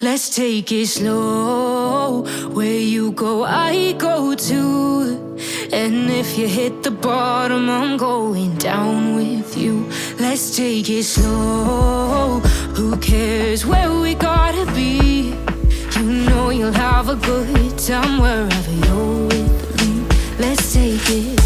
Let's take it slow. Where you go, I go too. And if you hit the bottom, I'm going down with you. Let's take it slow. Who cares where we gotta be? You know you'll have a good time wherever you're with me. Let's take it.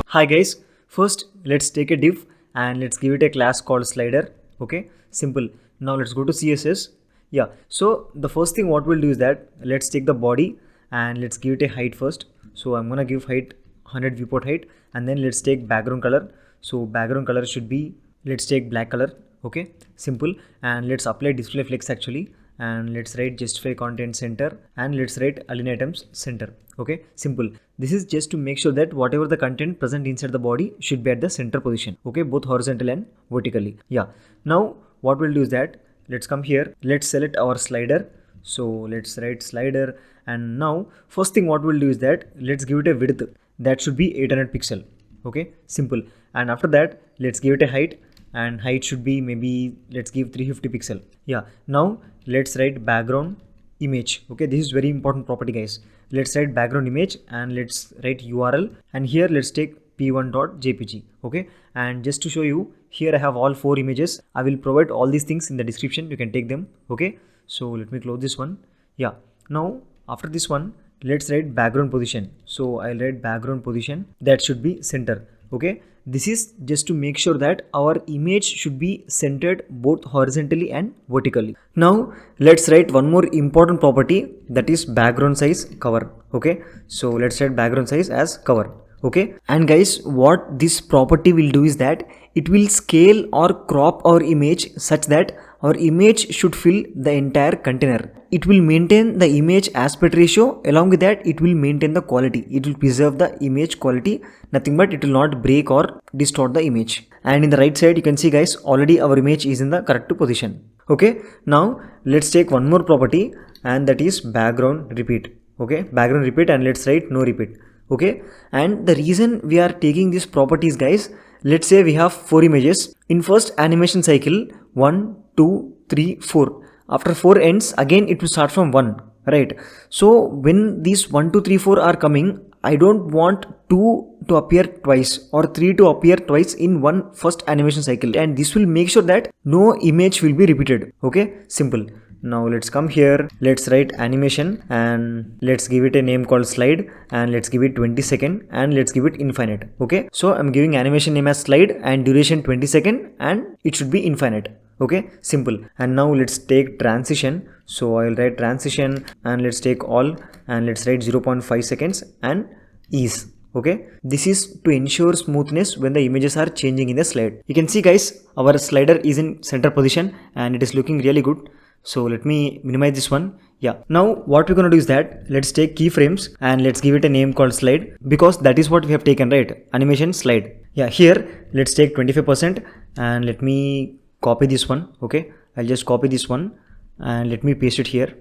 Hi guys, first let's take a div and let's give it a class called slider. Okay, simple. Now let's go to CSS. Yeah, so the first thing what we'll do is that let's take the body and let's give it a height first. So I'm gonna give height 100 viewport height, and then let's take background color. So background color should be, let's take black color. Okay, simple. And let's apply display flex actually, and let's write justify content center, and let's write align items center. Okay, simple. This is just to make sure that whatever the content present inside the body should be at the center position. Okay, both horizontal and vertically. Yeah, now what we'll do is that let's come here, let's select our slider. So let's write slider, and now first thing what we'll do is that let's give it a width that should be 800 pixel. Okay, simple. And after that let's give it a height, and height should be maybe, let's give 350 pixel. Yeah, now let's write background image. Okay, this is very important property guys. Let's write background image and let's write URL, and here let's take p1.jpg. okay, and just to show you, here I have all 4 images. I will provide all these things in the description, you can take them. Okay, so let me close this one. Yeah, now after this one let's write background position. So I'll write background position that should be center. Okay, this is just to make sure that our image should be centered both horizontally and vertically. Now let's write one more important property, that is background size cover. Okay, so let's write background size as cover. Okay, and guys, what this property will do is that it will scale or crop our image such that our image should fill the entire container. It will maintain the image aspect ratio. Along with that, it will maintain the quality. It will preserve the image quality, nothing but it will not break or distort the image. And in the right side you can see guys, already our image is in the correct position. Okay, now let's take one more property, and that is background repeat. Okay, background repeat, and let's write no repeat. Okay, and the reason we are taking this properties guys, let's say we have 4 images. In first animation cycle, 1, 2, 3, 4. After 4 ends, again it will start from 1, right? So when these 1, 2, 3, 4 are coming, I don't want 2 to appear twice or 3 to appear twice in one first animation cycle, and this will make sure that no image will be repeated. Okay, simple. Now let's come here, let's write animation, and let's give it a name called slide, and let's give it 20 second, and let's give it infinite. Okay, so I'm giving animation name as slide and duration 20 second, and it should be infinite. Okay, simple. And now let's take transition. So I'll write transition, and let's take all, and let's write 0.5 seconds and ease. Okay, this is to ensure smoothness when the images are changing in the slide. You can see guys, our slider is in center position and it is looking really good. So let me minimize this one. Yeah, now what we're gonna do is that let's take keyframes and let's give it a name called slide, because that is what we have taken, right? Animation slide. Yeah, here let's take 25%, and let me copy this one. Okay, I'll just copy this one and let me paste it here.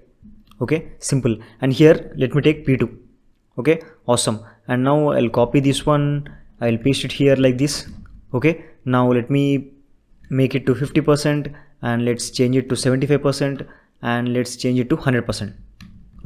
Okay, simple. And here let me take P2. Okay, awesome. And now I'll copy this one, I'll paste it here like this. Okay, now let me make it to 50%, and let's change it to 75%, and let's change it to 100%.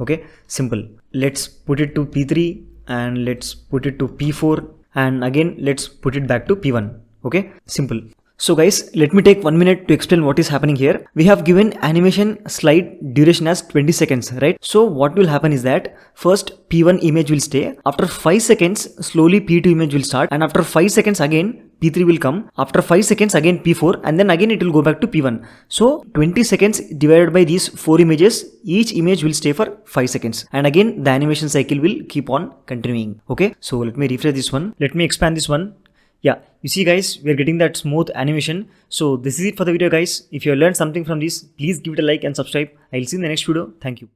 Okay, simple. Let's put it to P3, and let's put it to P4, and again let's put it back to P1. Okay, simple. So guys, let me take 1 minute to explain what is happening here. We have given animation slide duration as 20 seconds, right? So what will happen is that first P1 image will stay. After 5 seconds, slowly P2 image will start, and after 5 seconds again P3 will come. After 5 seconds again P4, and then again it will go back to P1. So 20 seconds divided by these 4 images, each image will stay for 5 seconds, and again the animation cycle will keep on continuing. Okay, so let me refresh this one. Let me expand this one. Yeah, you see guys, we are getting that smooth animation. So this is it for the video guys. If you have learned something from this, please give it a like and subscribe. I'll see you in the next video. Thank you.